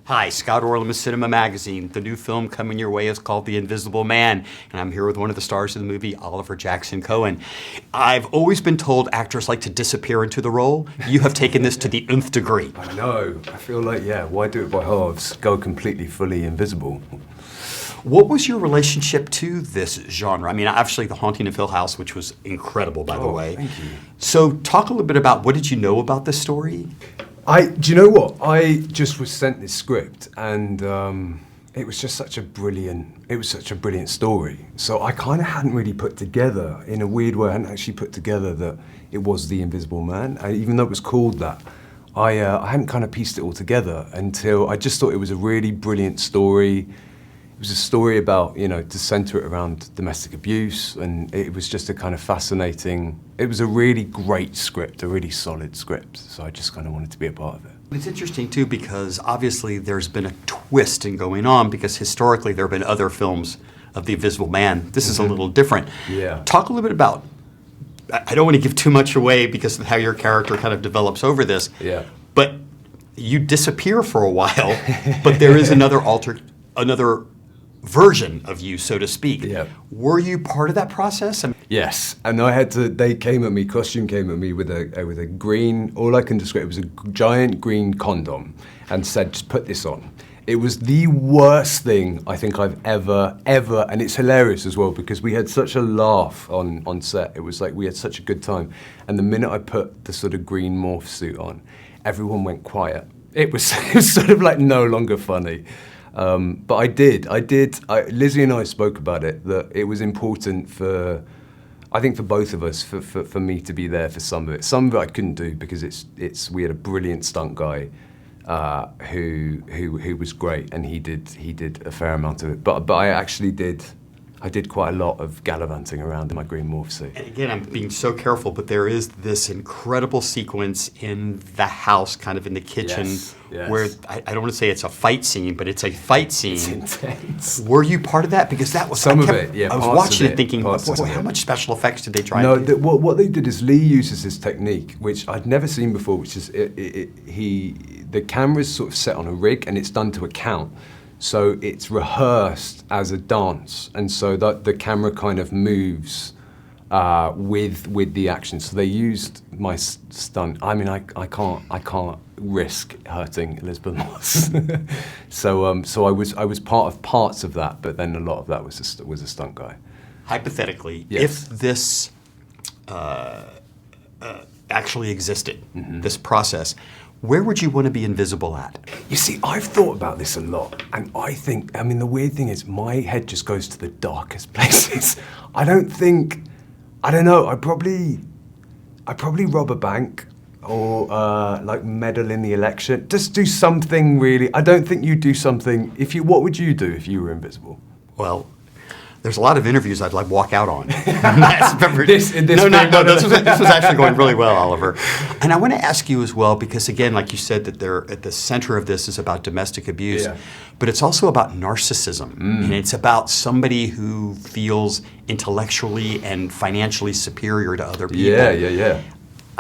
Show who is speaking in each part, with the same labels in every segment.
Speaker 1: Hi, Scott Orlin with CINEMA-Magazin. The new film coming your way is called The Invisible Man, and I'm here with one of the stars of the movie, Oliver Jackson-Cohen. I've always been told actors like to disappear into the role. You have taken this to the nth degree.
Speaker 2: I know. I feel like, why do it by halves? Go completely, fully invisible.
Speaker 1: What was your relationship to this genre? I mean, obviously The Haunting of Hill House, which was incredible, by the way.
Speaker 2: Thank you.
Speaker 1: So talk a little bit about what did you know about this story?
Speaker 2: Do you know what? I just was sent this script, and it was just such a brilliant story. So I kind of hadn't really put together, in a weird way, I hadn't actually put together that it was The Invisible Man. Even though it was called that, I hadn't kind of pieced it all together until I just thought it was a really brilliant story. It was a story about, to center it around domestic abuse, and it was just a kind of fascinating, it was a really great script, a really solid script, so I just kind of wanted to be a part of it.
Speaker 1: It's interesting too because obviously there's been a twist in going on because historically there have been other films of The Invisible Man. This is a little different.
Speaker 2: Yeah.
Speaker 1: Talk a little bit about, I don't want to give too much away because of how your character kind of develops over this, but you disappear for a while, but there is another version of you, so to speak.
Speaker 2: Yeah.
Speaker 1: Were you part of that process?
Speaker 2: Yes, and costume came at me with a green, all I can describe, it was a giant green condom, and said, just put this on. It was the worst thing I think I've ever, and it's hilarious as well because we had such a laugh on set. It was like we had such a good time. And the minute I put the sort of green morph suit on, everyone went quiet. It was sort of like no longer funny. But I did. Lizzie and I spoke about it, that it was important for both of us, for me to be there for some of it. Some of it I couldn't do because we had a brilliant stunt guy who was great, and he did a fair amount of it. But I did quite a lot of gallivanting around in my green morph suit.
Speaker 1: And again, I'm being so careful, but there is this incredible sequence in the house, kind of in the kitchen,
Speaker 2: yes.
Speaker 1: where I don't want to say it's a fight scene, but it's a fight scene.
Speaker 2: It's intense.
Speaker 1: Were you part of that? Because that was
Speaker 2: some of it. Yeah,
Speaker 1: I was watching it thinking, boy, how much special effects did they try?
Speaker 2: No, what they did is Lee uses this technique, which I'd never seen before, which is the camera's sort of set on a rig and it's done to a count. So it's rehearsed as a dance, and so that the camera kind of moves with the action. So they used my stunt. I mean, I can't risk hurting Elizabeth Moss. so I was part of parts of that, but then a lot of that was a stunt guy.
Speaker 1: Hypothetically,
Speaker 2: yes.
Speaker 1: if this actually existed, this process, where would you want to be invisible at?
Speaker 2: You see, I've thought about this a lot, and the weird thing is my head just goes to the darkest places. I don't know, I'd probably rob a bank or like meddle in the election. Just do something really, I don't think you'd do something, what would you do if you were invisible?
Speaker 1: Well, there's a lot of interviews I'd like walk out on.
Speaker 2: This
Speaker 1: was actually going really well, Oliver. And I want to ask you as well, because again, like you said, that they're at the center of this is about domestic abuse, but it's also about narcissism. And it's about somebody who feels intellectually and financially superior to other people.
Speaker 2: Yeah.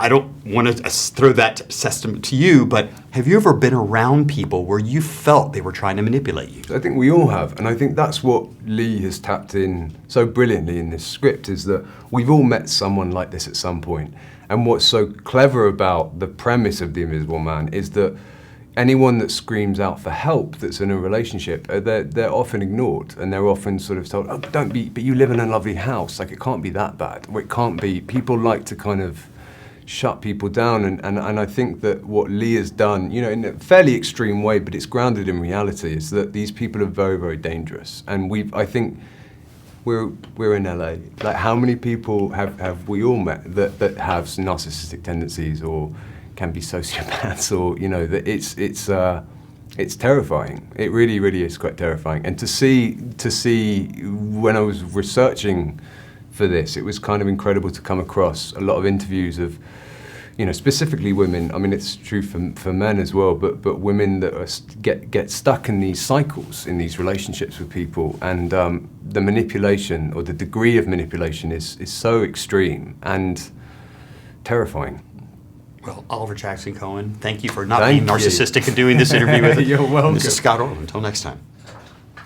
Speaker 1: I don't want to throw that testament to you, but have you ever been around people where you felt they were trying to manipulate you?
Speaker 2: I think we all have, and I think that's what Lee has tapped in so brilliantly in this script, is that we've all met someone like this at some point. And what's so clever about the premise of The Invisible Man is that anyone that screams out for help that's in a relationship, they're often ignored, and they're often sort of told, oh, don't be, but you live in a lovely house, like it can't be that bad, or it can't be. People like to kind of shut people down, and I think that what Lee has done, in a fairly extreme way, but it's grounded in reality, is that these people are very, very dangerous. And I think we're in LA. Like, how many people have we all met that have narcissistic tendencies or can be sociopaths, or that it's terrifying. It really, really is quite terrifying. And to see when I was researching for this, it was kind of incredible to come across a lot of interviews of, specifically women. I mean, it's true for men as well, but women that get stuck in these cycles, in these relationships with people, and the manipulation or the degree of manipulation is so extreme and terrifying.
Speaker 1: Well, Oliver Jackson-Cohen, thank you for not
Speaker 2: Thank
Speaker 1: being
Speaker 2: you.
Speaker 1: narcissistic and doing this interview with us.
Speaker 2: You're welcome.
Speaker 1: This is Scott Orlin. Until next time.